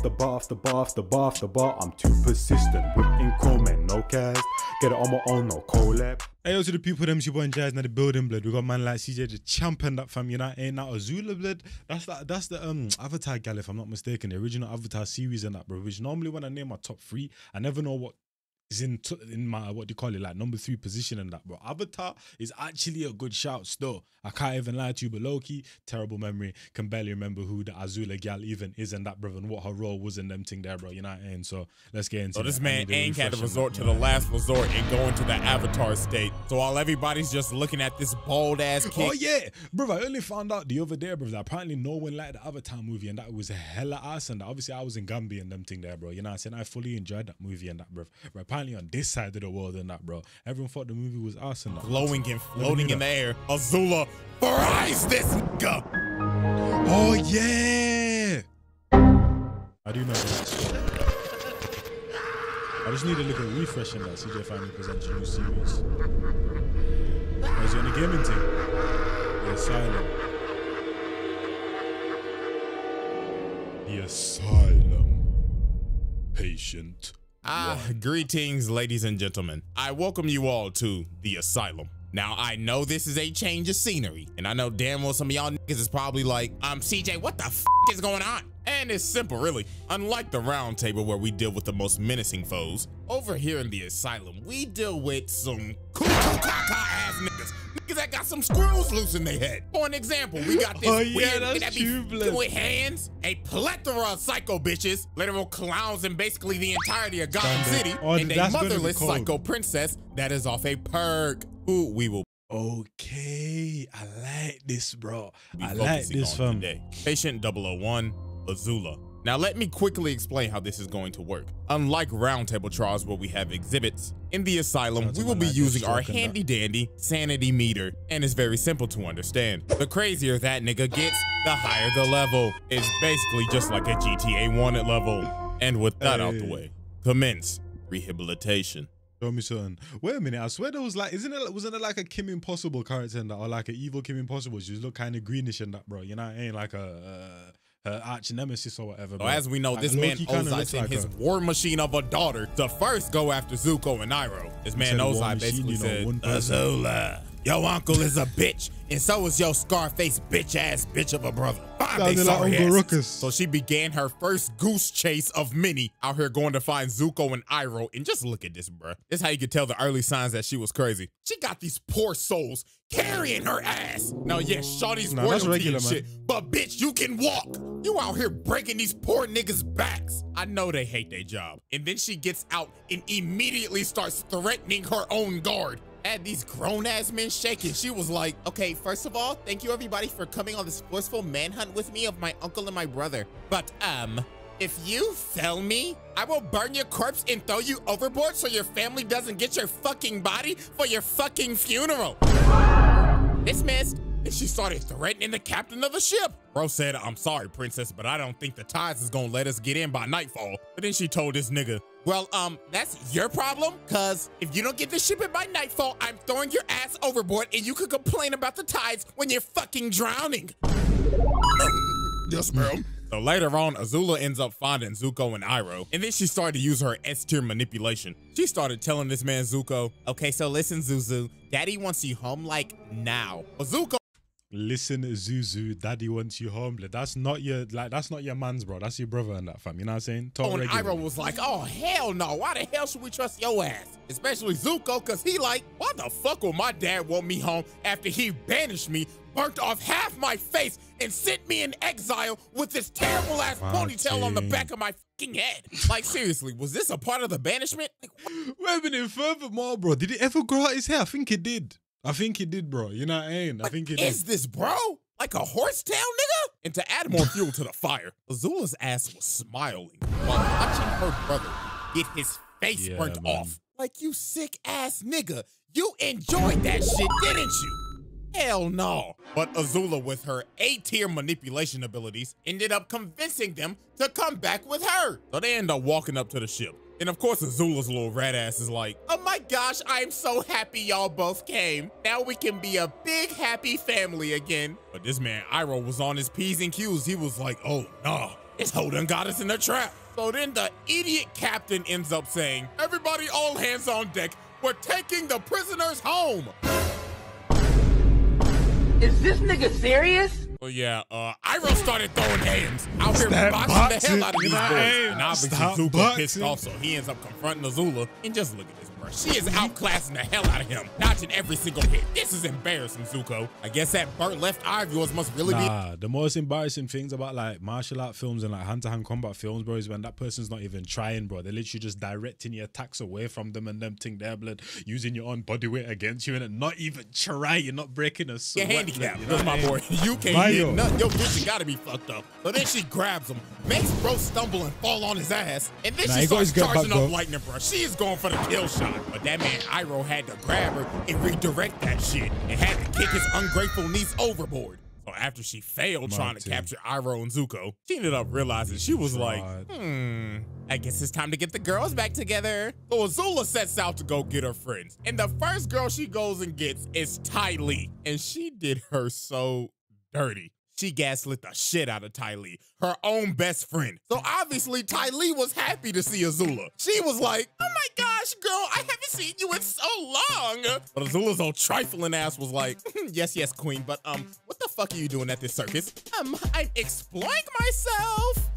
after bar after bar after bar after bar. I'm too persistent with increment, no cast. Get it on my own, no collab. Hey, yo, to the people, them your boy Njies in the building, blood. We got man like CJ the champion that fam, you know, ain't that Azula, blood. That's the Avatar gal, if I'm not mistaken, the original Avatar series and that, bro. Which normally when I name my top 3, I never know what is in my, what do you call it, like number 3 position and that, bro. Avatar is actually a good shout still. I can't even lie to you, but low-key, terrible memory. Can barely remember who the Azula gal even is and that, bro, and what her role was in them thing there, bro. You know what I mean? So let's get into So that. this man ain't had to resort to the last resort and go into the Avatar state. So while everybody's just looking at this bald ass kid. Oh yeah, bro, I only found out the other day, bro, that apparently no one liked the Avatar movie and that was hella ass and that. Obviously I was in Gambian and them thing there, bro. You know what I'm saying? I fully enjoyed that movie and that, bro. But apparently on this side of the world and that, bro, everyone thought the movie was ass and that. Glowing and floating in the air. Azula fries this nigga. Oh yeah. I do remember that. I just need a little refresh in that. CJ finally presents a new series. Was it on the gaming thing? The Asylum. The Asylum. Patient. Greetings, ladies and gentlemen. I welcome you all to the Asylum. Now, I know this is a change of scenery, and I know damn well some of y'all niggas is probably like, CJ, what the f is going on? And it's simple, really. Unlike the round table where we deal with the most menacing foes, over here in the Asylum, we deal with some ass niggas. Niggas that got some screws loose in their head. For an example, we got this weird nigga that be with hands, a plethora of psycho bitches, literal clowns in basically the entirety of Gotham City, and a motherless psycho princess that is off a perk. Who we will. Okay, I like this, bro. I like this, fam. Today. Patient 001, Azula. Now let me quickly explain how this is going to work. Unlike roundtable trials where we have exhibits, in the Asylum we will be using our handy dandy sanity meter, and it's very simple to understand. The crazier that nigga gets, the higher the level. It's basically just like a GTA wanted level. And with that out the way, commence rehabilitation. Show me something. Wait a minute, I swear there was like, wasn't it like a Kim Impossible character in that, or like an evil Kim Impossible? She looked kind of greenish in that, bro. You know, it ain't like a arch nemesis or whatever. So as we know, like, this man Ozai sent his war machine of a daughter to first go after Zuko and Iroh. This man Ozai basically said, Azula, your uncle is a bitch, and so is your Scarface bitch of a brother. Fine, they sorry asses. So she began her first goose chase of many out here going to find Zuko and Iroh. And just look at this, bruh. This is how you could tell the early signs that she was crazy. She got these poor souls carrying her ass. Now, yes, shawty's royalty and shit, but bitch, you can walk. You out here breaking these poor niggas' backs. I know they hate their job. And then she gets out and immediately starts threatening her own guard. Had these grown-ass men shaking. She was like, okay, first of all, thank you everybody for coming on this forceful manhunt with me of my uncle and my brother. But, if you fail me, I will burn your corpse and throw you overboard so your family doesn't get your fucking body for your fucking funeral. Dismissed. And she started threatening the captain of the ship. Bro said, I'm sorry, princess, but I don't think the tides is gonna let us get in by nightfall. But then she told this nigga, well, that's your problem, cause if you don't get the ship in by nightfall, I'm throwing your ass overboard and you could complain about the tides when you're fucking drowning. Yes, ma'am. So later on, Azula ends up finding Zuko and Iroh, and then she started to use her S-tier manipulation. She started telling this man Zuko, okay, so listen, Zuzu, daddy wants you home like now. Zuko, listen, Zuzu, daddy wants you home. That's not your, that's not your man's, bro. That's your brother and that, fam. You know what I'm saying? And Iroh was like, oh, hell no. Why the hell should we trust your ass? Especially Zuko, because he like, why the fuck will my dad want me home after he banished me, burnt off half my face, and sent me in exile with this terrible ass ponytail on the back of my fucking head? Like, seriously, was this a part of the banishment? Like, wait a minute, furthermore, bro, did it ever grow out his hair? I think it did. I think it did, bro. You know what I mean? I think it is this, bro? Like a horsetail, nigga? And to add more fuel to the fire, Azula's ass was smiling while watching her brother get his face burnt off. Like, you sick ass nigga. You enjoyed that shit, didn't you? Hell no. But Azula, with her A-tier manipulation abilities, ended up convincing them to come back with her. So they end up walking up to the ship. And of course, Azula's little rat ass is like, oh my gosh, I'm so happy y'all both came. Now we can be a big, happy family again. But this man, Iroh, was on his P's and Q's. He was like, oh, nah. this hoe done got us in a trap. So then the idiot captain ends up saying, everybody all hands on deck. We're taking the prisoners home. Is this nigga serious? Well, yeah, Iroh started throwing hands out here boxing the hell out of these boys. And obviously Zuko pissed off, so he ends up confronting Azula. And just look at this, bro. She is outclassing the hell out of him, dodging every single hit. This is embarrassing, Zuko. I guess that burnt left eye of yours must really be... The most embarrassing things about like martial art films and like hand-to-hand combat films, bro, is when that person's not even trying, bro. They're literally just directing your attacks away from them and them ting their blood, using your own body weight against you and not even trying. You're not breaking a sweat. Your handicap, you know, my boy. You can't get nothing. Your vision gotta be fucked up. So then she grabs him, makes bro stumble and fall on his ass, and then she starts charging up lightning, bro. She is going for the kill shot, but that man Iroh had to grab her and redirect that shit and had to kick his ungrateful niece overboard. So after she failed trying to capture Iroh and Zuko, she ended up realizing she was like, I guess it's time to get the girls back together. So Azula sets out to go get her friends, and the first girl she goes and gets is Ty Lee, and she did her so dirty. She gaslit the shit out of Ty Lee, her own best friend. So obviously Ty Lee was happy to see Azula. She was like, oh my gosh, girl, I haven't seen you in so long. But Azula's old trifling ass was like, yes, queen, but what the fuck are you doing at this circus? I'm exploring myself.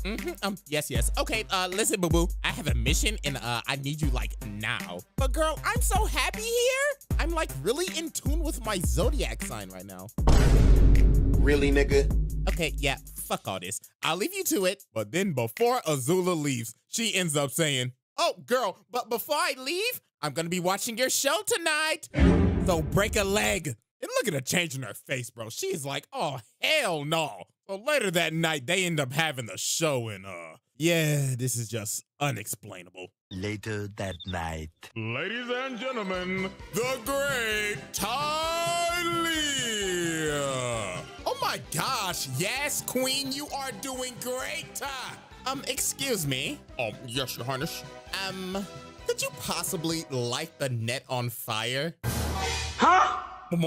Yes. Okay, listen, boo-boo, I have a mission and I need you like now. But girl, I'm so happy here. I'm like really in tune with my zodiac sign right now. Really, nigga? Okay, yeah, fuck all this. I'll leave you to it. But then before Azula leaves, she ends up saying, oh, girl, but before I leave, I'm gonna be watching your show tonight. So break a leg. And look at her changing her face, bro. She's like, oh, hell no. So later that night, they end up having the show and, yeah, this is just unexplainable. Later that night. Ladies and gentlemen, the great Ty Lee. Oh my gosh, yes, queen, you are doing great. Excuse me. Yes, your highness. Could you possibly light the net on fire? Huh?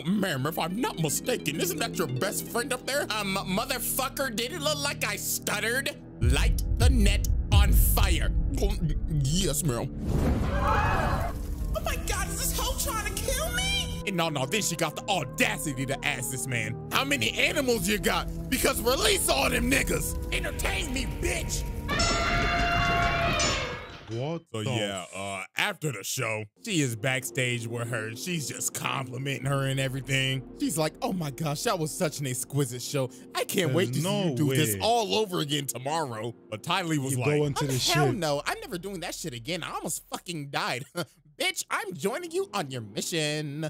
Ma'am, if I'm not mistaken, isn't that your best friend up there? Motherfucker, did it look like I stuttered? Light the net on fire. Yes, ma'am. Oh my God, is this hoe trying to kill me? And no, then she got the audacity to ask this man, how many animals you got? Because release all them niggas. Entertain me, bitch. What? So yeah, after the show, she is backstage with her. She's just complimenting her and everything. She's like, oh my gosh, that was such an exquisite show. I can't wait to see you do this all over again tomorrow. But Ty Lee was like, hell no, I'm never doing that shit again. I almost fucking died. Bitch, I'm joining you on your mission.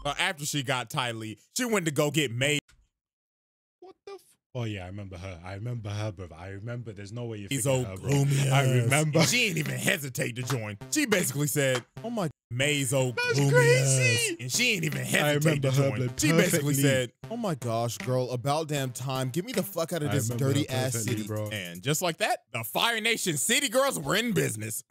After she got Ty Lee, she went to go get May. What the Oh yeah, I remember her, bro. I remember. There's no way you're He's thinking her, bro. I remember. She didn't even hesitate to join. She basically said, "Oh my, May's old that's crazy," ass. And she ain't even hesitate to join. She basically said, "Oh my gosh, girl, about damn time. Get me the fuck out of this dirty ass city, bro." And just like that, the Fire Nation City Girls were in business.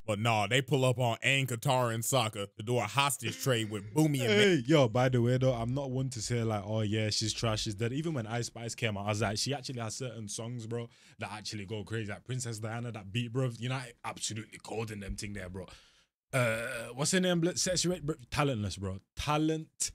But nah, they pull up on Aang, Katara, and Sokka to do a hostage trade with Boomy and Hey, yo, by the way, though, I'm not one to say like, oh yeah, she's trash, she's dead. Even when Ice Spice came out, I was like, she actually has certain songs, bro, that actually go crazy. Like Princess Diana, that beat, bro, you know, absolutely cold in them thing there, bro. What's her name? Sexy rate, bro? Talentless, bro. Talentless,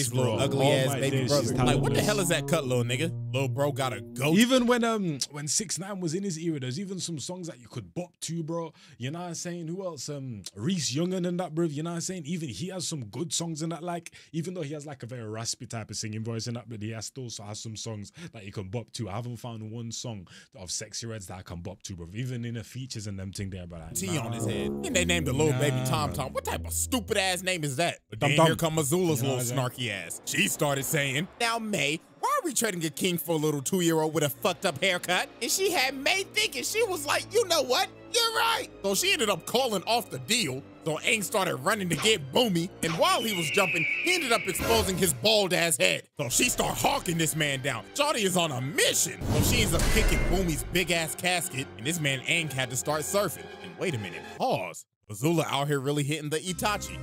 bro. Ugly ass baby brother. Like, what the hell is that cut, little nigga? Little bro got a goat. Even when 6ix9ine was in his era, there's even some songs that you could bop to, bro. You know what I'm saying? Who else? Reese Youngen and that, bro. You know what I'm saying? Even he has some good songs in that. Like, even though he has like a very raspy type of singing voice in that, but he has still has some songs that you can bop to. I haven't found one song of Sexy Reds that I can bop to, bro. Even in the features and them thing there, but T on his head. And they named the little baby Tom Tom. What type of stupid ass name is that? But then here come Azula's little snarky ass. She started saying, now May, why are we trading a king for a little 2-year-old with a fucked up haircut? And she had May thinking, she was like, you know what? You're right. So she ended up calling off the deal. So Aang started running to get Boomy. And while he was jumping, he ended up exposing his bald ass head. So she started hawking this man down. Shawty is on a mission. So she ends up kicking Boomy's big ass casket. And this man Aang had to start surfing. And wait a minute, pause. Azula out here really hitting the Itachi.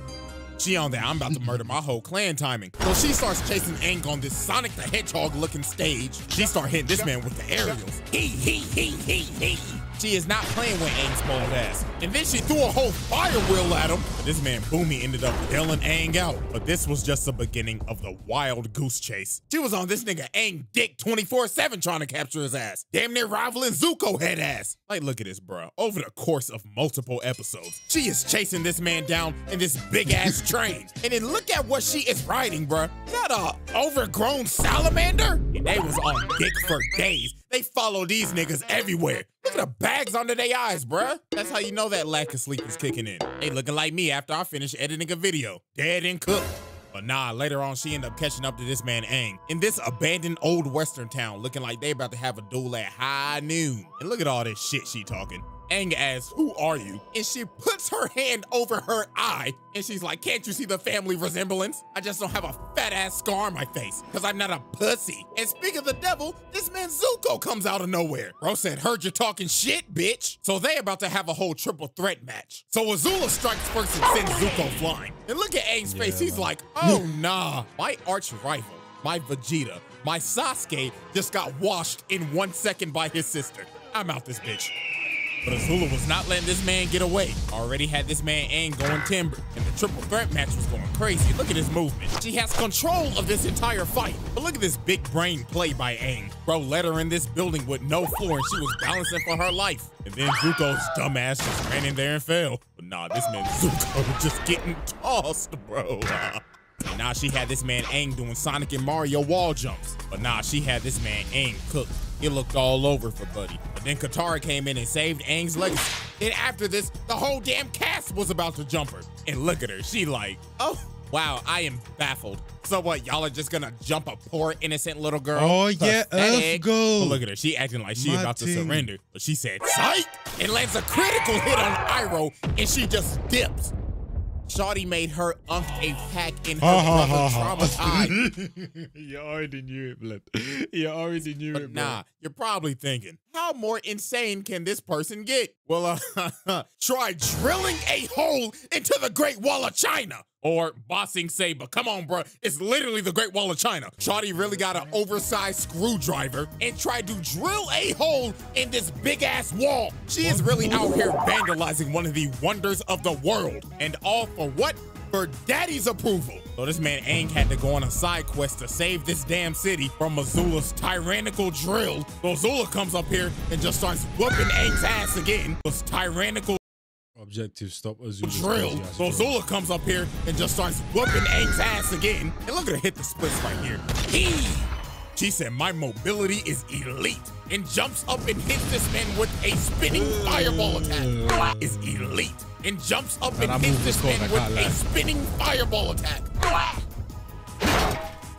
She on there, I'm about to murder my whole clan timing. So she starts chasing Aang on this Sonic the Hedgehog looking stage. She start hitting this man with the aerials. He. She is not playing with Aang's bold ass. And then she threw a whole fire wheel at him. This man Boomy ended up bailing Aang out. But this was just the beginning of the wild goose chase. She was on this nigga Aang dick 24/7 trying to capture his ass. Damn near rivaling Zuko head ass. Like, look at this, bro. Over the course of multiple episodes, she is chasing this man down in this big ass train. And then look at what she is riding, bro. Is that a overgrown salamander? And they was on dick for days. They follow these niggas everywhere. Look at the bags under their eyes, bruh. That's how you know that lack of sleep is kicking in. They looking like me after I finish editing a video. Dead and cooked. But nah, later on, she ended up catching up to this man Aang in this abandoned old western town, looking like they about to have a duel at high noon. And look at all this shit she talking. Aang asks, "Who are you?" And she puts her hand over her eye, and she's like, "Can't you see the family resemblance? I just don't have a fat ass scar on my face, because I'm not a pussy." And speaking of the devil, this man Zuko comes out of nowhere. Bro said, "Heard you talking shit, bitch." So they about to have a whole triple threat match. So Azula strikes first and sends Zuko flying. And look at Aang's face, he's like, "Oh nah, my arch rival, my Vegeta, my Sasuke just got washed in 1 second by his sister. I'm out this bitch." But Azula was not letting this man get away. Already had this man Aang going timber, and the triple threat match was going crazy. Look at his movement. She has control of this entire fight. But look at this big brain play by Aang. Bro let her in this building with no floor, and she was balancing for her life. And then Zuko's dumbass just ran in there and fell. But nah, this man Zuko just getting tossed, bro. And now she had this man Aang doing Sonic and Mario wall jumps. But nah, she had this man Aang cooked. It looked all over for Buddy. But then Katara came in and saved Aang's legacy. Then after this, the whole damn cast was about to jump her. And look at her, she like, "Oh, wow, I am baffled. So what, y'all are just gonna jump a poor innocent little girl?" Oh yeah, Pathetic. go. But look at her, she acting like she about to surrender. But she said, "Psych!" and lands a critical hit on Iroh, and she just dips. Shawty made her unk a pack in her brother traumatized. You already knew it, blood. You already knew it, bro. Nah, you're probably thinking, how more insane can this person get? Well, try drilling a hole into the Great Wall of China. Or bossing Saber. Come on, bro. It's literally the Great Wall of China. Shawty really got an oversized screwdriver and tried to drill a hole in this big ass wall. She is really out here vandalizing one of the wonders of the world. And all for what? For daddy's approval. So this man Aang had to go on a side quest to save this damn city from Azula's tyrannical drill. So Azula comes up here and just starts whooping Aang's ass again. This tyrannical objective, stop Azula. Drill. So Azula comes up here and just starts whooping Aang's ass again. And look at her hit the splits right here. She said, "My mobility is elite," and jumps up and hits this man with a spinning fireball attack. Is elite. And jumps up and hits this man with a spinning fireball attack.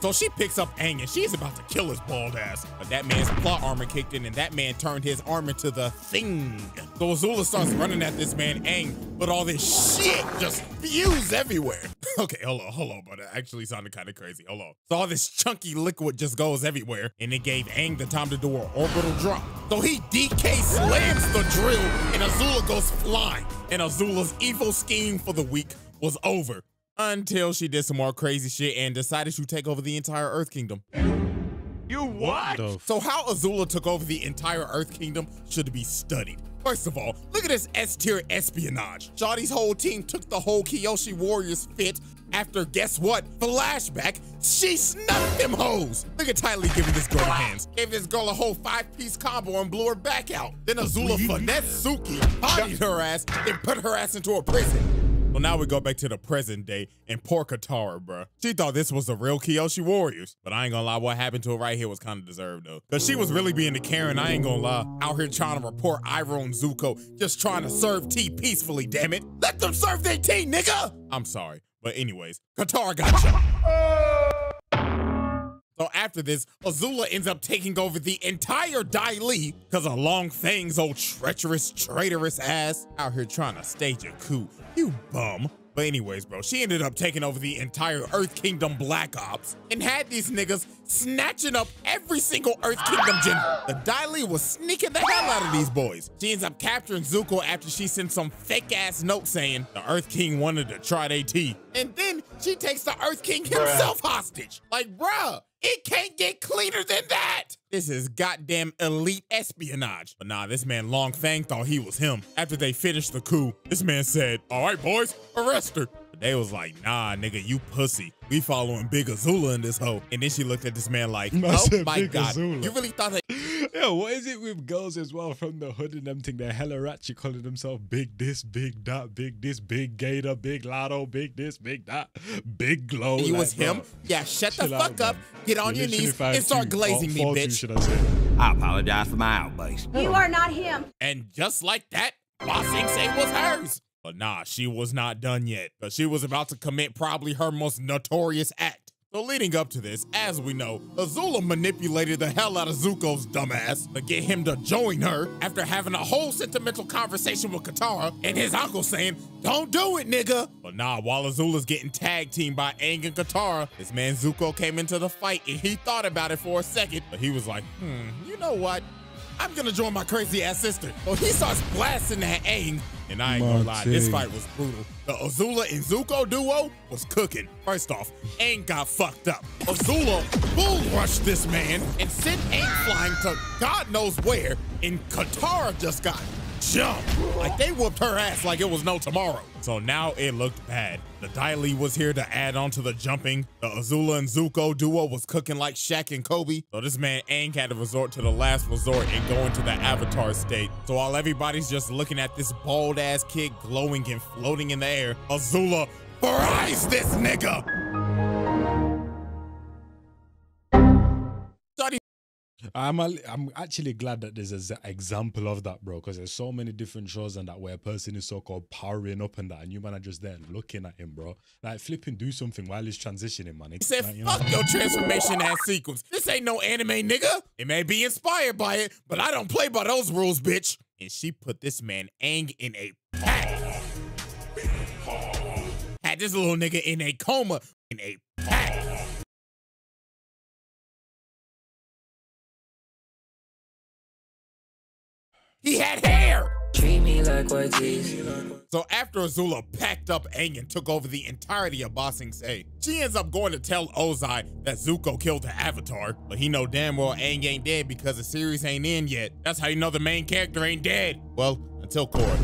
So she picks up Aang and she's about to kill his bald ass. But that man's plot armor kicked in and that man turned his armor to the thing. So Azula starts running at this man Aang, but all this shit just spews everywhere. Okay, hold on, but it actually sounded kind of crazy. Hold on. So all this chunky liquid just goes everywhere and it gave Aang the time to do an orbital drop. So he DK slams the drill and Azula goes flying. And Azula's evil scheme for the week was over. Until she did some more crazy shit and decided to take over the entire Earth Kingdom. You what? So how Azula took over the entire Earth Kingdom should be studied. First of all, look at this S-tier espionage. Shawty's whole team took the whole Kyoshi Warriors fit after, guess what? Flashback, she snuffed them hoes. Look at Ty Lee giving this girl hands. Gave this girl a whole 5-piece combo and blew her back out. Then Azula finessed Suki, bodied her ass, and put her ass into a prison. Well, now we go back to the present day and poor Katara, bruh. She thought this was the real Kyoshi Warriors. But I ain't gonna lie, what happened to her right here was kind of deserved, though. Because she was really being the Karen, I ain't gonna lie. Out here trying to report Iroh and Zuko, just trying to serve tea peacefully, damn it. Let them serve their tea, nigga! I'm sorry. But anyways, Katara got jumped. So after this, Azula ends up taking over the entire Dai Li because of Long Fang's old treacherous, traitorous ass out here trying to stage a coup. You bum. But anyways, bro, she ended up taking over the entire Earth Kingdom Black Ops and had these niggas snatching up every single Earth Kingdom general. The Daily was sneaking the hell out of these boys. She ends up capturing Zuko after she sent some fake-ass note saying the Earth King wanted to try their tea. And then she takes the Earth King himself hostage. Like, bruh, it can't get cleaner than that. This is goddamn elite espionage. But nah, this man Long Fang thought he was him. After they finished the coup, this man said, all right, boys, arrest her. But they was like, nah, nigga, you pussy. We following Big Azula in this hoe. And then she looked at this man like, oh my God, Azula. You really thought that? Yeah, what is it with girls as well from the hood and them thing? They're hella ratchet, calling themselves big this, big that, big this, big gator, big lotto, big this, big that, big glow. You like, was him? Bro, yeah, shut the fuck up, get on your knees, and start glazing me, bitch. Should I say? I apologize for my outburst. You are not him. And just like that, Ba Sing Se was hers. But nah, she was not done yet, because she was about to commit probably her most notorious act. So leading up to this, as we know, Azula manipulated the hell out of Zuko's dumbass to get him to join her after having a whole sentimental conversation with Katara and his uncle saying, don't do it, nigga. But nah, while Azula's getting tag teamed by Aang and Katara, this man Zuko came into the fight and he thought about it for a second, but he was like, you know what? I'm gonna join my crazy ass sister. So he starts blasting that Aang, and I ain't gonna lie, this fight was brutal. The Azula and Zuko duo was cooking. First off, Aang got fucked up. Azula bull rushed this man and sent Aang flying to God knows where, and Katara just got jumped. Like they whooped her ass like it was no tomorrow. So now it looked bad. The Daily was here to add on to the jumping. The Azula and Zuko duo was cooking like Shaq and Kobe. So this man Aang had to resort to the last resort and go into the Avatar state. So while everybody's just looking at this bald ass kid glowing and floating in the air, Azula fries this nigga. I'm actually glad that there's an example of that, bro, because there's so many different shows and that where a person is so-called powering up and that, and you man are just there looking at him, bro. Like, flipping do something while he's transitioning, man. He said, like, you fuck know? your transformation ass sequence. This ain't no anime, nigga. It may be inspired by it, but I don't play by those rules, bitch. And she put this man Aang in a pack. Had this little nigga in a coma in a pack. He had hair! Treat me like white teeth. So after Azula packed up Aang and took over the entirety of Ba Sing Se, she ends up going to tell Ozai that Zuko killed the Avatar, but he know damn well Aang ain't dead because the series ain't in yet. That's how you know the main character ain't dead. Well, until Korra.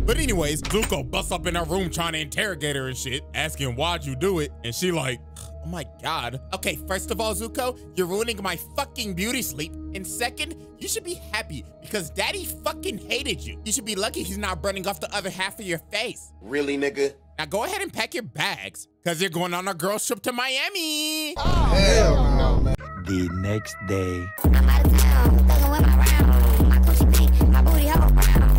But anyways, Zuko busts up in her room trying to interrogate her and shit, asking why'd you do it, and she like, oh my God. Okay, first of all, Zuko, you're ruining my fucking beauty sleep. And second, you should be happy because daddy fucking hated you. You should be lucky he's not burning off the other half of your face. Really, nigga? Now go ahead and pack your bags because you're going on a girls trip to Miami. Oh, hell no, man. The next day. I'm out of town, doesn't whip around. My coochie pink, my booty hole brown.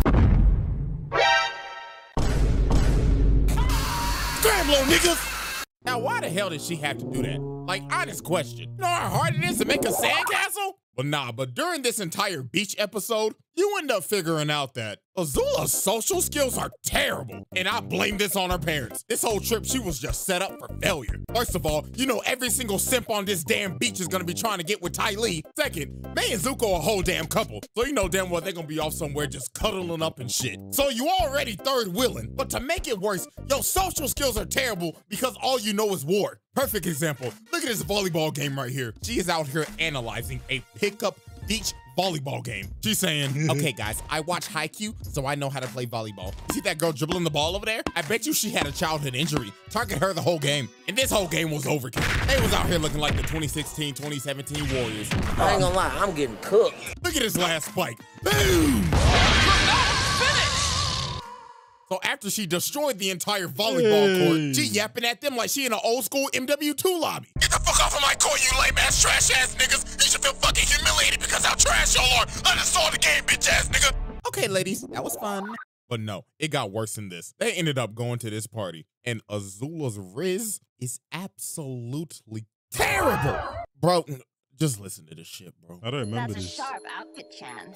Scram, little niggas. Now, why the hell did she have to do that? Like, honest question. You know how hard it is to make a sandcastle? Well, nah, but during this entire beach episode, you end up figuring out that Azula's social skills are terrible. And I blame this on her parents. This whole trip, she was just set up for failure. First of all, you know every single simp on this damn beach is gonna be trying to get with Ty Lee. Second, May and Zuko are a whole damn couple. So you know damn well they're gonna be off somewhere just cuddling up and shit. So you already third wheeling. But to make it worse, your social skills are terrible because all you know is war. Perfect example. Look at this volleyball game right here. She is out here analyzing a pickup beach volleyball game. She's saying, okay guys, I watch Haikyuu, so I know how to play volleyball. You see that girl dribbling the ball over there? I bet you she had a childhood injury. Target her the whole game. And this whole game was overkill. They was out here looking like the 2016, 2017 Warriors. I ain't gonna lie, I'm getting cooked. Look at this last spike. Boom! So after she destroyed the entire volleyball court, she yapping at them like she in an old school MW2 lobby. Get the fuck off of my court, you lame ass trash ass niggas. You should feel fucking humiliated because how trash y'all are. Uninstall the game, bitch ass nigga. Okay, ladies, that was fun. But no, it got worse than this. They ended up going to this party, and Azula's Riz is absolutely terrible. Bro, just listen to this shit, bro. I don't remember That's this. a sharp outfit, Chan.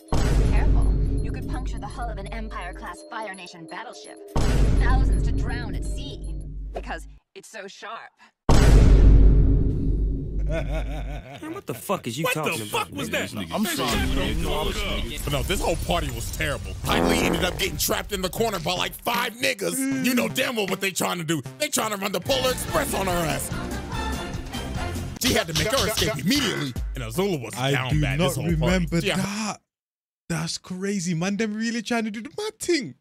Careful. You could puncture the hull of an Empire-class Fire Nation battleship. Thousands to drown at sea. because it's so sharp. Man, what the fuck is you talking about? What the fuck was that? I'm sorry. But no, this whole party was terrible. Kylie ended up getting trapped in the corner by like 5 niggas. You know damn well what they trying to do. They trying to run the Polar Express on her ass. She had to make her escape immediately, and Azula was down bad this whole party. I do not remember that. That's crazy, man. Them really trying to do the mad thing.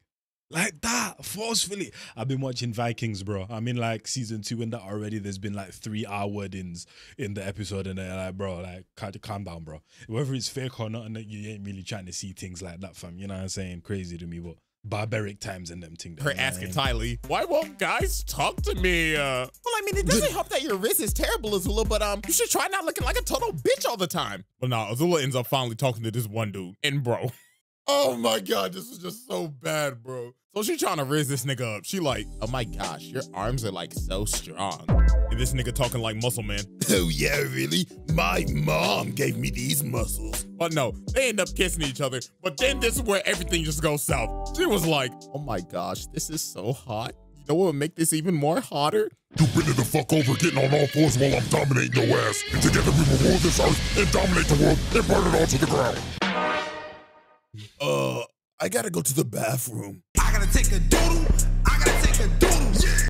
Like that, forcefully. I've been watching Vikings, bro. I'm in like season 2 and that already. There's been like 3-hour wordings in the episode, and they're like, bro, like, calm down, bro. Whether it's fake or not, and you ain't really trying to see things like that, fam. You know what I'm saying? Crazy to me, but barbaric times and them things. Her asking Tylee, why won't guys talk to me? Well, I mean, it doesn't help that your wrist is terrible, Azula, but you should try not looking like a total bitch all the time. But nah, Azula ends up finally talking to this one dude, and bro. Oh my God, this is just so bad, bro. So she trying to raise this nigga up. She like, oh my gosh, your arms are like so strong. And this nigga talking like muscle man. Oh yeah, really? My mom gave me these muscles. But no, they end up kissing each other. But then this is where everything just goes south. She was like, oh my gosh, this is so hot. You know what would make this even more hotter? You bend the fuck over, getting on all fours while I'm dominating your ass. And together we will rule this earth and dominate the world and burn it all to the ground. I gotta go to the bathroom. I gotta take a doodle.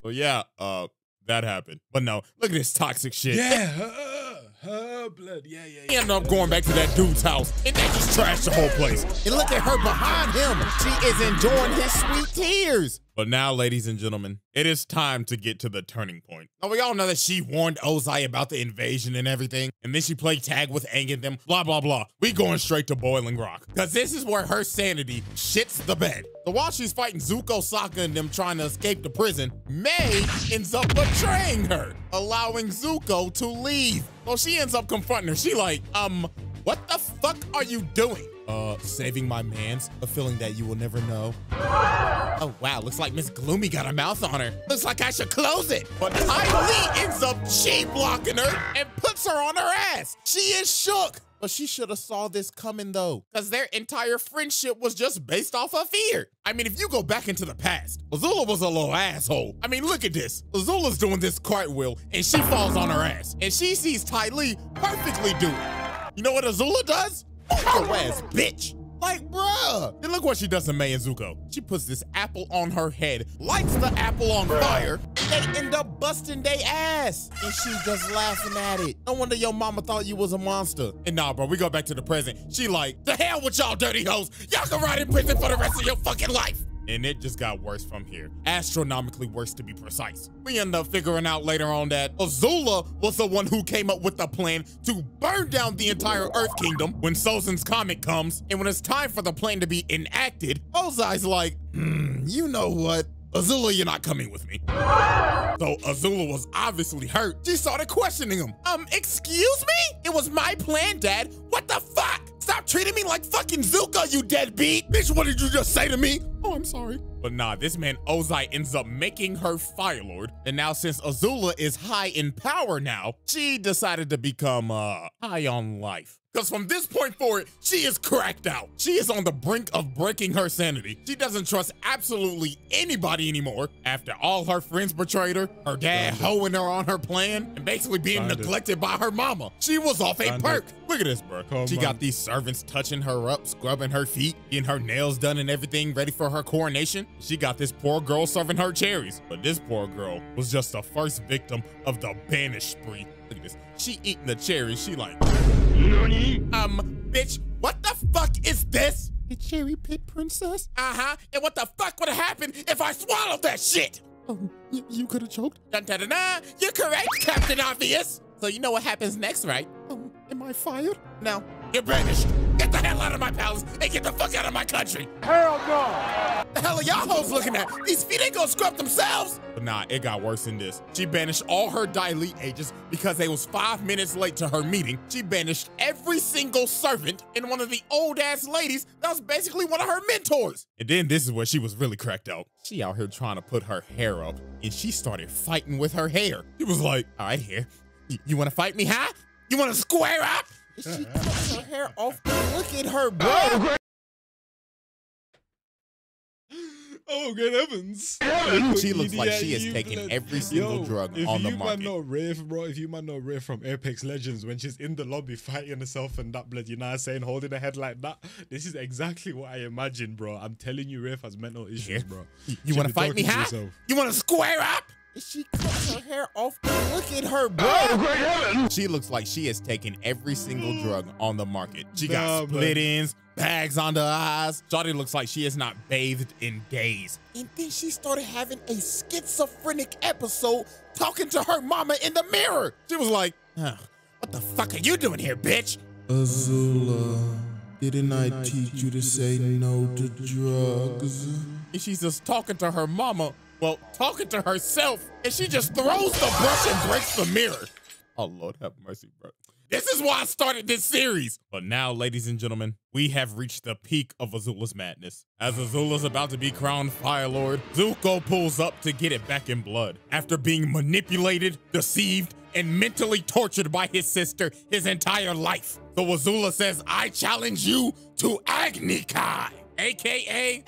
So yeah, that happened. But no, look at this toxic shit. Yeah, her blood. Yeah. He ended up going back to that dude's house, and they just trashed the whole place. And look at her behind him. She is enjoying his sweet tears. But now, ladies and gentlemen, it is time to get to the turning point. Now, we all know that she warned Ozai about the invasion and everything, and then she played tag with Aang and them, blah, blah, blah. We going straight to Boiling Rock, because this is where her sanity shits the bed. So while she's fighting Zuko, Sokka, and them trying to escape the prison, May ends up betraying her, allowing Zuko to leave. So she ends up confronting her. She like, what the fuck are you doing? Saving my mans, a feeling that you will never know. Oh wow, looks like Miss Gloomy got a mouth on her. Looks like I should close it. But Kylie ends up blocking her and puts her on her ass. She is shook. But she should have saw this coming though, because their entire friendship was just based off of fear. I mean, if you go back into the past, Azula was a little asshole. I mean, look at this. Azula's doing this cartwheel and she falls on her ass. And she sees Tylee perfectly do it. You know what Azula does? Your ass, bitch. Like, bruh. Then look what she does to May and Zuko. She puts this apple on her head, lights the apple on fire, and they end up busting their ass. And she just laughing at it. No wonder your mama thought you was a monster. And nah, bro, we go back to the present. She like, the hell with y'all dirty hoes. Y'all can ride in prison for the rest of your fucking life. And it just got worse from here. Astronomically worse, to be precise. We end up figuring out later on that Azula was the one who came up with the plan to burn down the entire Earth Kingdom when Sozin's comet comes. And when it's time for the plan to be enacted, Ozai's like, you know what? Azula, you're not coming with me. So Azula was obviously hurt. She started questioning him. Excuse me? It was my plan, Dad. What the fuck? Stop treating me like fucking Zuko, you deadbeat. Bitch, what did you just say to me? Oh, I'm sorry. But nah, this man Ozai ends up making her Fire Lord. And now since Azula is high in power now, she decided to become high on life. Because from this point forward, she is cracked out. She is on the brink of breaking her sanity. She doesn't trust absolutely anybody anymore. After all her friends betrayed her, her dad hoeing her on her plan, and basically being neglected by her mama. She was off a perk. Look at this, bro. She got these servants touching her up, scrubbing her feet, getting her nails done and everything ready for her coronation. She got this poor girl serving her cherries. But this poor girl was just the first victim of the banish spree. Look at this. She eating the cherries. She like, bitch, what the fuck is this? A cherry pit princess? Uh-huh. And what the fuck would have happened if I swallowed that shit? Oh, you could have choked? Dun-dun-dun-dun. You're correct, Captain Obvious. So you know what happens next, right? Am I fired? No. You're banished. Get the hell out of my palace and get the fuck out of my country. Hell no. The hell are y'all hoes looking at? These feet ain't gonna scrub themselves. But nah, it got worse than this. She banished all her Dai agents because they was 5 minutes late to her meeting. She banished every single servant and one of the old ass ladies that was basically one of her mentors. And then this is where she was really cracked out. She out here trying to put her hair up and she started fighting with her hair. She was like, all right, hair, you wanna fight me, huh? You wanna square up? She cuts her hair off. Look at her, bro. Oh, good heavens. She looks like she is taking every single drug on the market. If you man know Rafe, bro, if you man know Rafe from Apex Legends, when she's in the lobby fighting herself and that blood, you know what I'm saying, holding her head like that, this is exactly what I imagine, bro. I'm telling you, Rafe has mental issues, bro. You want to fight me, huh? You want to square up? She cuts her hair off. Look at her, bro. Oh, great heaven. She looks like she has taken every single drug on the market. She got split ends, bags under her eyes. Shawty looks like she has not bathed in days. And then she started having a schizophrenic episode talking to her mama in the mirror. She was like, what the fuck are you doing here, bitch? Azula, didn't I teach you to say no to drugs? And she's just talking to her mama. Well, talking to herself, and she just throws the brush and breaks the mirror. Oh, Lord have mercy, bro. This is why I started this series. But now, ladies and gentlemen, we have reached the peak of Azula's madness. As Azula's about to be crowned Fire Lord, Zuko pulls up to get it back in blood. After being manipulated, deceived, and mentally tortured by his sister his entire life. So Azula says, I challenge you to Agni Kai, AKA...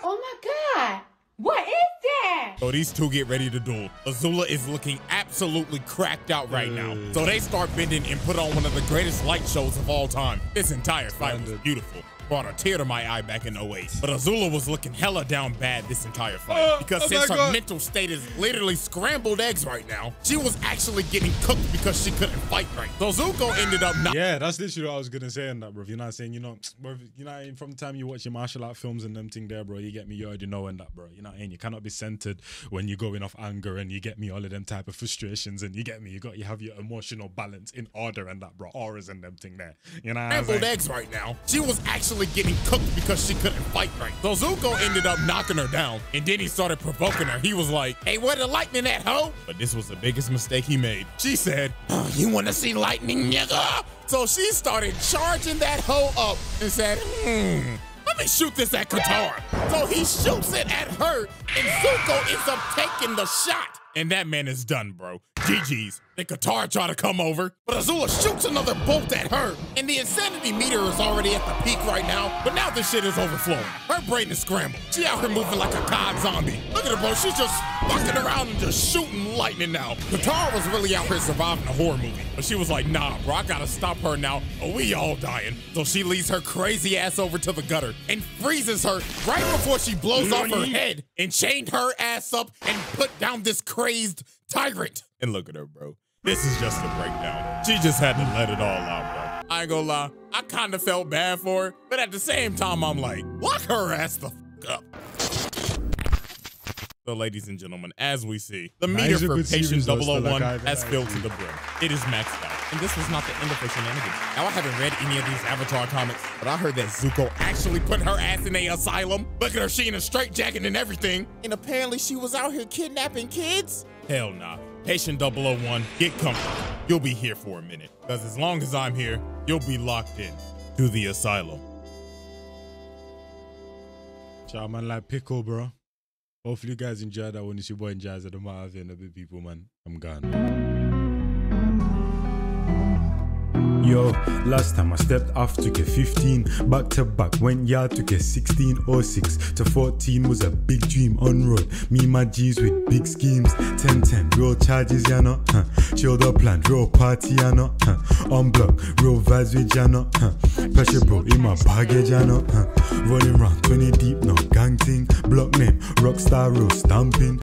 Oh my God, what is that? So these two get ready to duel. Azula is looking absolutely cracked out right now. So they start bending and put on one of the greatest light shows of all time. This entire fight was beautiful. Brought a tear to my eye back in 08. But Azula was looking hella down bad this entire fight. Because since her mental state is literally scrambled eggs right now, she was actually getting cooked because she couldn't fight right. So Zuko ended up not. Yeah, that's literally what I was gonna say on that, bro. You're not saying, you know, bro, you know, from the time you watch your martial art films and them thing there, bro, you get me, you already know and that, bro. You know what I mean? You cannot be centered when you're going off anger and you get me all of them type of frustrations and you get me, you have your emotional balance in order and that, bro. Auras and them thing there. You know, scrambled eggs right now. She was actually getting cooked because she couldn't fight right. So Zuko ended up knocking her down, and then he started provoking her. He was like, hey, where the lightning at, ho? But this was the biggest mistake he made. She said, oh, you want to see lightning, nigga? So she started charging that hoe up and said, let me shoot this at Katara. So he shoots it at her, and Zuko ends up taking the shot. And that man is done, bro. GG's. Then Katara tried to come over, but Azula shoots another bolt at her, and the insanity meter is already at the peak right now, but now this shit is overflowing. Her brain is scrambled. She out here moving like a COD zombie. Look at her, bro. She's just walking around and just shooting lightning now. Katara was really out here surviving a horror movie, but she was like, nah, bro, I gotta stop her now, or we all dying. So she leads her crazy ass over to the gutter and freezes her right before she blows off her head and chained her ass up and put down this crazed tyrant. And look at her, bro. This is just a breakdown. She just had to let it all out, bro. I ain't gonna lie, I kind of felt bad for her, but at the same time, I'm like, lock her ass the fuck up. So, ladies and gentlemen, as we see, the meter for Patient 001 has filled to the brim. It is maxed out. And this was not the end of her shenanigans. Now, I haven't read any of these Avatar comics, but I heard that Zuko actually put her ass in a asylum. Look at her, she in a straitjacket and everything. And apparently she was out here kidnapping kids? Hell nah. Patient 001, get comfortable. You'll be here for a minute. Because as long as I'm here, you'll be locked in to the asylum. Ciao, man, like pickle, bro. Hopefully you guys enjoyed that one. It's your boy Njies at the Matter and the big people, man. I'm gone. Yo, last time I stepped off, took a 15, back to back, went yard, took a 16, 06 to 14 was a big dream on road. Me, my G's with big schemes, 10-10, real charges, ya know, chilled up plan, real party, ya know, on block, real vibes with ya know, pressure bro in my baggage, ya know, rolling round 20 deep, no gang thing, block name, rockstar, real stamping.